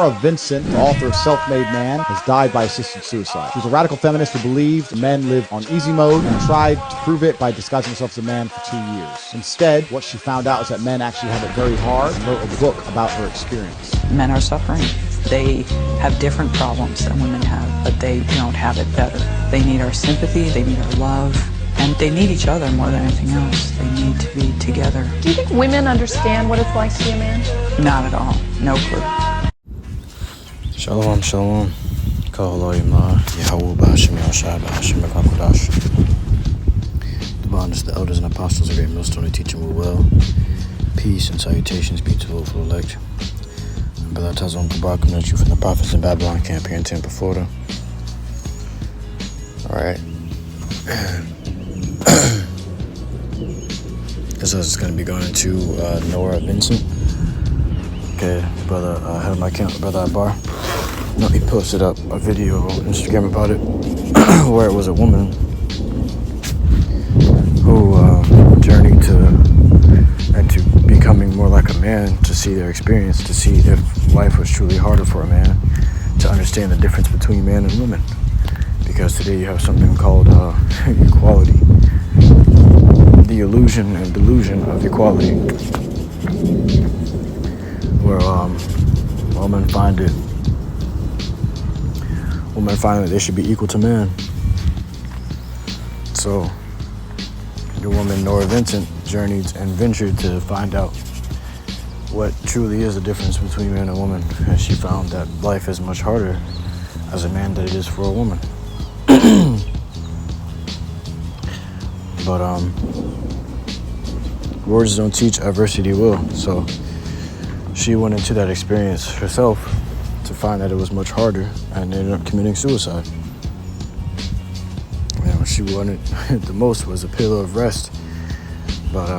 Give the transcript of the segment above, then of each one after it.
Norah Vincent, the author of Self-Made Man, has died by assisted suicide. She was a radical feminist who believed men live on easy mode and tried to prove it by disguising herself as a man for 2 years. Instead, what she found out is that men actually have it very hard, and wrote a book about her experience. Men are suffering. They have different problems than women have, but they don't have it better. They need our sympathy, they need our love, and they need each other more than anything else. They need to be together. Do you think women understand what it's like to be a man? Not at all. No clue. Shalom, shalom. HALALYAM, YAHAWAH, BAHASHAM, BAHASHAM, QADASH. The bonders, the elders, and apostles of great MILLSTONE teaching will well. Peace and salutations be to the full elect. Brother Tazon Kabak coming at you from the prophets in Babylon camp here in Tampa, Florida. Alright. This is going to be going to Norah Vincent. Okay, brother, head of my camp, brother Bar. No, he posted up a video on Instagram about it, where it was a woman who journeyed into becoming more like a man, to see their experience, to see if life was truly harder for a man, to understand the difference between man and woman. Because today you have something called equality. The illusion and delusion of equality, where women find that they should be equal to man. So the woman Norah Vincent journeyed and ventured to find out what truly is the difference between man and woman, and she found that life is much harder as a man than it is for a woman. But words don't teach, adversity will. So she went into that experience herself to find that it was much harder, and ended up committing suicide. And what she wanted the most was a pillow of rest. But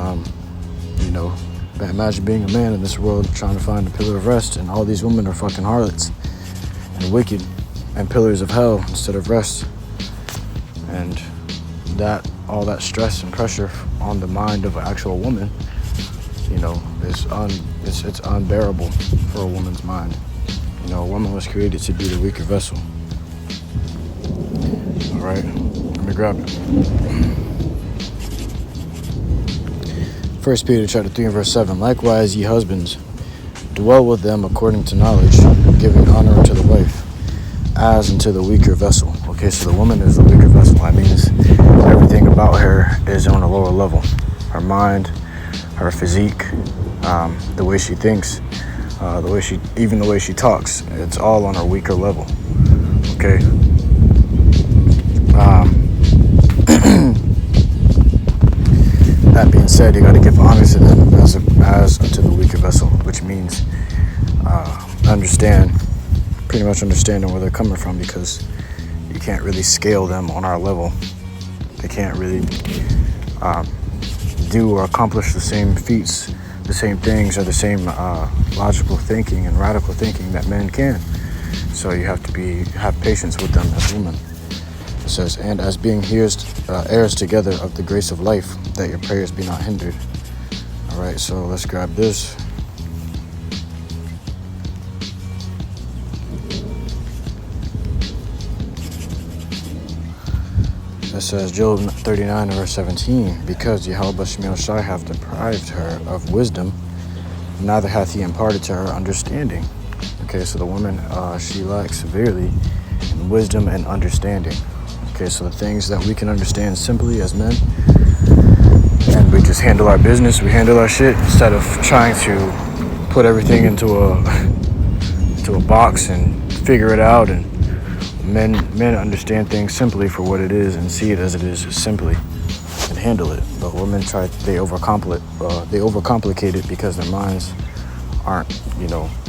you know, imagine being a man in this world trying to find a pillar of rest, and all these women are fucking harlots and wicked and pillars of hell instead of rest. And all that stress and pressure on the mind of an actual woman, you know, it's unbearable for a woman's mind. You know, a woman was created to be the weaker vessel. All right, let me grab it. 1 Peter chapter 3 and verse 7. Likewise, ye husbands, dwell with them according to knowledge, giving honor unto the wife, as unto the weaker vessel. Okay, so the woman is the weaker vessel. That means everything about her is on a lower level. Her mind, her physique, the way she thinks, even the way she talks, it's all on a weaker level. Okay. That being said, you got to give honor to them as to the weaker vessel, which means pretty much understanding where they're coming from, because you can't really scale them on our level. They can't really do or accomplish the same feats, the same things, or the same logical thinking and radical thinking that men can. So you have to have patience with them as women. It says, and as being heirs together of the grace of life, that your prayers be not hindered. All right, so let's grab this. It says, Job 39 verse 17, because YAHAWASHI hath deprived her of wisdom, neither hath he imparted to her understanding. Okay, so the woman, she lacks severely in wisdom and understanding. Okay, so the things that we can understand simply as men, and we just handle our business, we handle our shit, instead of trying to put everything into a box and figure it out. And men understand things simply for what it is and see it as it is simply and handle it. But women they overcomplicate it because their minds aren't,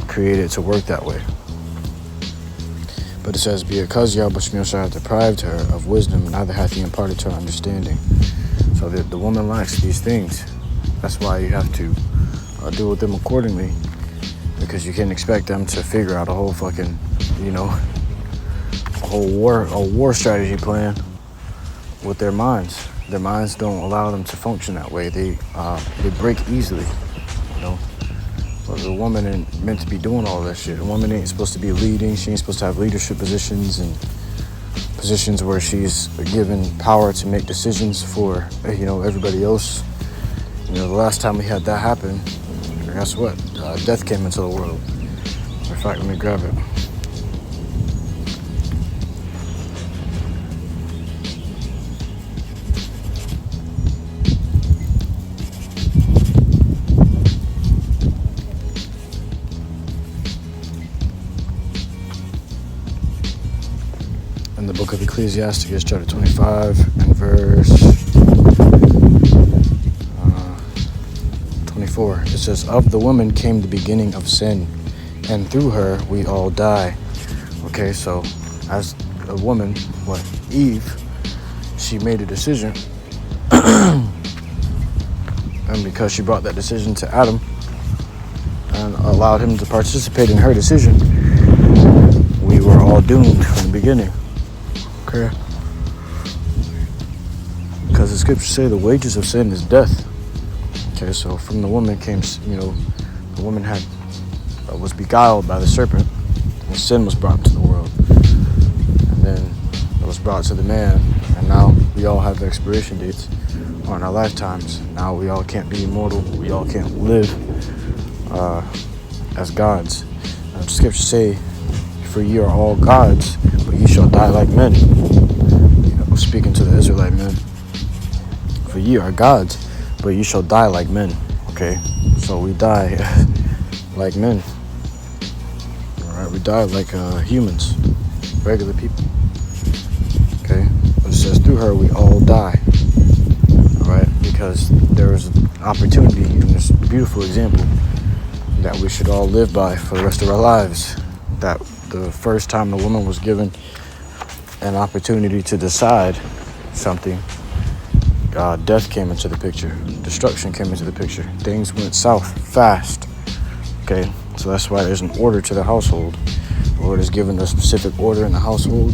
created to work that way. But it says, because YAHAWASHI hath deprived her of wisdom, neither hath he imparted to her understanding. So the woman lacks these things. That's why you have to deal with them accordingly, because you can't expect them to figure out a whole fucking, a war strategy plan with their minds. Their minds don't allow them to function that way. They break easily, But the woman ain't meant to be doing all that shit. A woman ain't supposed to be leading. She ain't supposed to have leadership positions and positions where she's given power to make decisions for, everybody else. The last time we had that happen, guess what? Death came into the world. In fact, let me grab it. In the book of Ecclesiastes, chapter 25, and verse 24, it says, "Of the woman came the beginning of sin, and through her we all die." Okay, so as a woman, Eve, she made a decision, and because she brought that decision to Adam and allowed him to participate in her decision, we were all doomed from the beginning. Okay, because the scriptures say the wages of sin is death. Okay, so from the woman came, the woman was beguiled by the serpent, and sin was brought into the world. And then it was brought to the man, and now we all have expiration dates on our lifetimes. Now we all can't be immortal. We all can't live as gods. The scriptures say, "For ye are all gods, but ye shall die like men." Speaking to the Israelite men. "For ye are gods, but ye shall die like men." Okay, so we die like men. All right, we die like humans, regular people. Okay, but it says through her we all die. All right, because there is an opportunity in this beautiful example that we should all live by for the rest of our lives. That the first time the woman was given an opportunity to decide something, death came into the picture, destruction came into the picture, things went south fast. Okay, so that's why there's an order to the household. The Lord has given a specific order in the household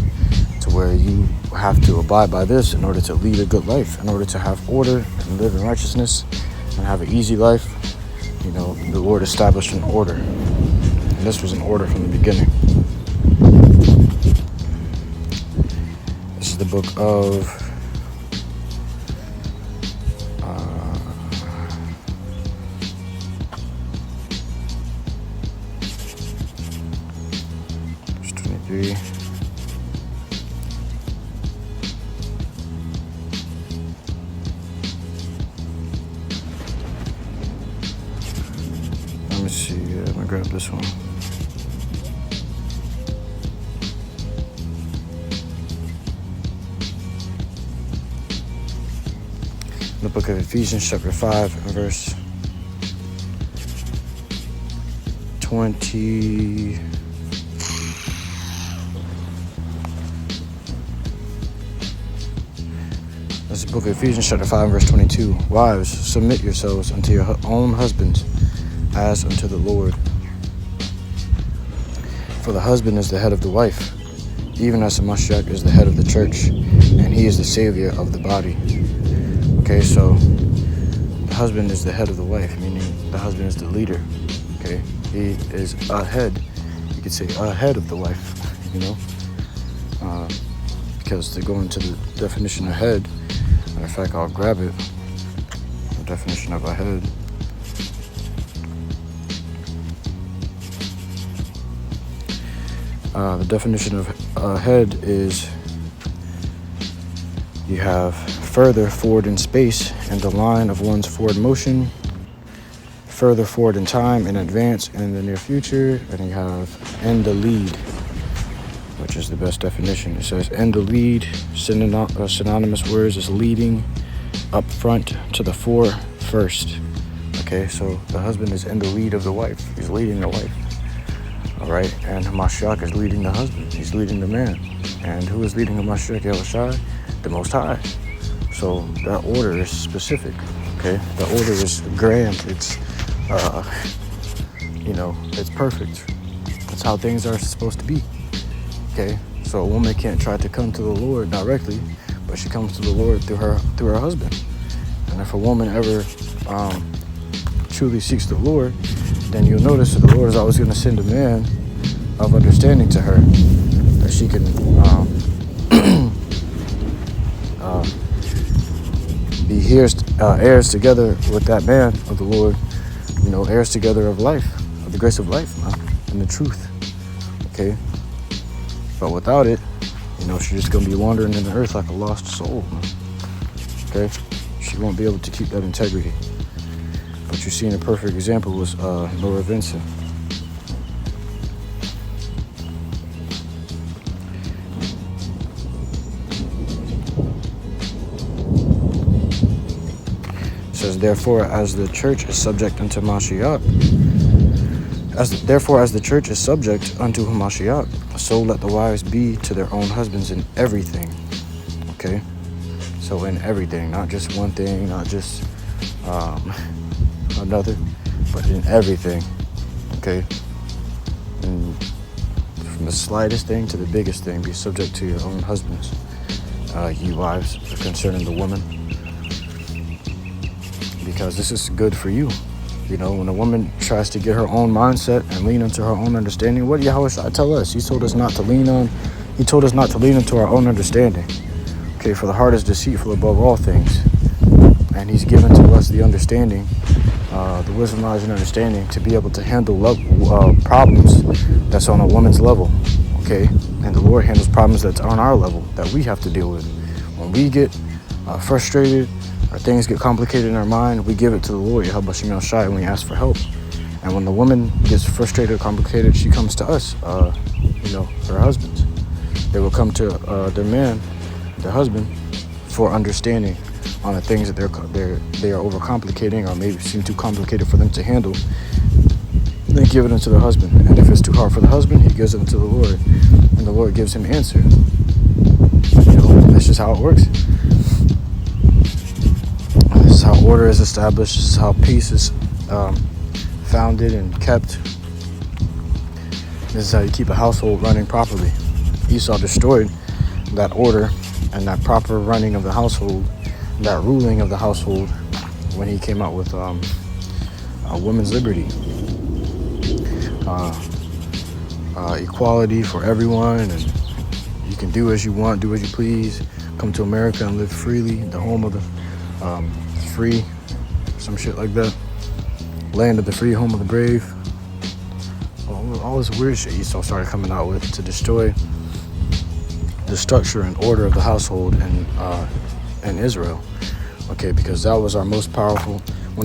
to where you have to abide by this in order to lead a good life, in order to have order and live in righteousness and have an easy life. The Lord established an order, and this was an order from the beginning. This is the book of verse 23. Let me see. I'm gonna grab this one. The book of Ephesians, chapter 5, and verse 20. That's the book of Ephesians, chapter 5, and verse 22. "Wives, submit yourselves unto your own husbands, as unto the Lord. For the husband is the head of the wife, even as the Mashiach is the head of the church, and he is the savior of the body." Okay, so the husband is the head of the wife, meaning the husband is the leader. Okay, he is ahead. You could say ahead of the wife, because to go into the definition of head, matter of fact, I'll grab it. The definition of ahead. The definition of ahead is you have further forward in space and the line of one's forward motion, further forward in time, in advance, and in the near future, and you have in the lead, which is the best definition. It says in the lead, synonymous words is leading, up front, to the fore, first. Okay, so the husband is in the lead of the wife. He's leading the wife. All right, and Mashiach is leading the husband. He's leading the man. And who is leading the Mashiach, YAHAWASHI? The Most High. So that order is specific, okay? The order is grand. It's, it's perfect. That's how things are supposed to be, okay? So a woman can't try to come to the Lord directly, but she comes to the Lord through her husband. And if a woman ever truly seeks the Lord, then you'll notice that the Lord is always going to send a man of understanding to her, that she can be heirs together with that man of the Lord, heirs together of life, of the grace of life, man, and the truth. Okay? But without it, she's just going to be wandering in the earth like a lost soul, man. Okay? She won't be able to keep that integrity. But you're seeing a perfect example was Norah Vincent. It says, therefore, as the church is subject unto Mashiach, as the church is subject unto Mashiach, so let the wives be to their own husbands in everything. Okay? So in everything, not just one thing, not just another, but in everything. Okay? And from the slightest thing to the biggest thing, be subject to your own husbands, you wives, concerning the woman. Because this is good for you. When a woman tries to get her own mindset and lean into her own understanding, what did Yahawah tell us? He told us not to lean into our own understanding. Okay, for the heart is deceitful above all things. And he's given to us the understanding, the wisdom, knowledge, and understanding to be able to handle problems that's on a woman's level. Okay, and the Lord handles problems that's on our level that we have to deal with. When we get frustrated, or things get complicated in our mind, we give it to the Lord, YAHAWASHI, and we ask for help. And when the woman gets frustrated or complicated, she comes to us, her husbands. They will come to their man, their husband, for understanding on the things that they are overcomplicating or maybe seem too complicated for them to handle. They give it unto the husband. And if it's too hard for the husband, he gives it unto the Lord. And the Lord gives him answer. That's just how it works. This is how order is established. This is how peace is founded and kept. This is how you keep a household running properly. Esau destroyed that order and that proper running of the household, that ruling of the household, when he came out with women's liberty, equality for everyone, and you can do as you want, do as you please, come to America and live freely, the home of the free, some shit like that, land of the free, home of the brave. All this weird shit Esau started coming out with to destroy the structure and order of the household in Israel. Okay, because that was one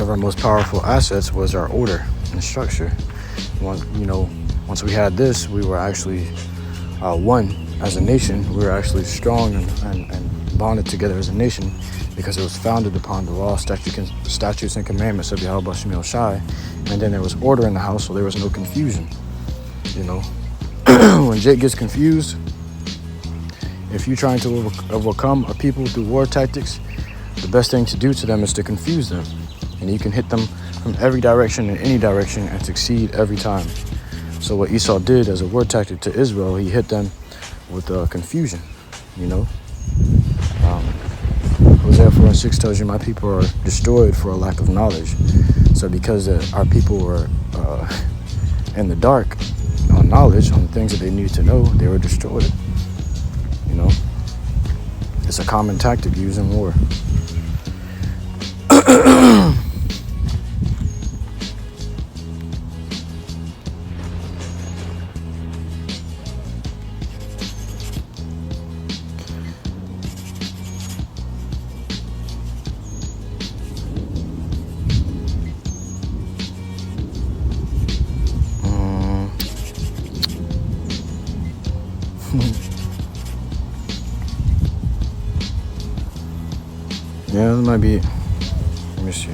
of our most powerful assets was our order and structure. Once we had this, we were actually one as a nation. We were actually strong and bonded together as a nation, because it was founded upon the law, statutes, and commandments of YAHAWASHI. And then there was order in the house, so there was no confusion. When Jake gets confused, if you're trying to overcome a people through war tactics, the best thing to do to them is to confuse them. And you can hit them from every direction in any direction and succeed every time. So what Esau did as a war tactic to Israel, he hit them with confusion, Hosea 4:6 tells you, my people are destroyed for a lack of knowledge. So because our people were in the dark on knowledge, on the things that they needed to know, they were destroyed. It's a common tactic used in war. Yeah, that might be it. Let me see.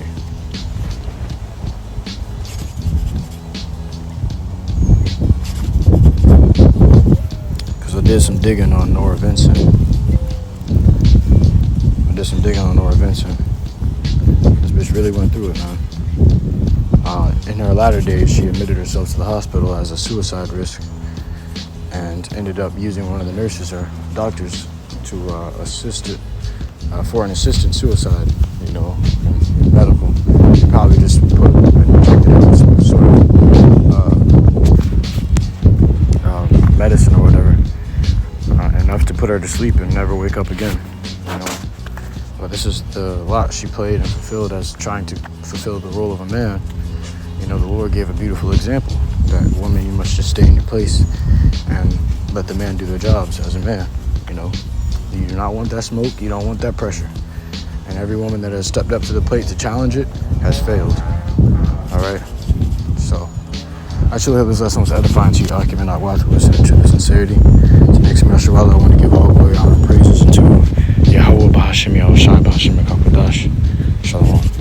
Because I did some digging on Norah Vincent. This bitch really went through it, man. In her latter days, she admitted herself to the hospital as a suicide risk and ended up using one of the nurses or doctors to assist it for an assisted suicide, medical. She probably just injected it with some sort of medicine or whatever, enough to put her to sleep and never wake up again, you know. But this is the lot she played and fulfilled as trying to fulfill the role of a man. You know, the Lord gave a beautiful example that, woman, you must just stay in your place and let the man do their jobs as a man. You know, you do not want that smoke, you don't want that pressure. And every woman that has stepped up to the plate to challenge it has failed. All right? So, I truly hope this lesson was edifying to you. Document out watch with truth and sincerity. To next Mashallah, I want to give all glory, honor, and praises to YAHAWAH, BAHASHAM, YAHAWASHI, BAHASHAM, QADASH. Shalom.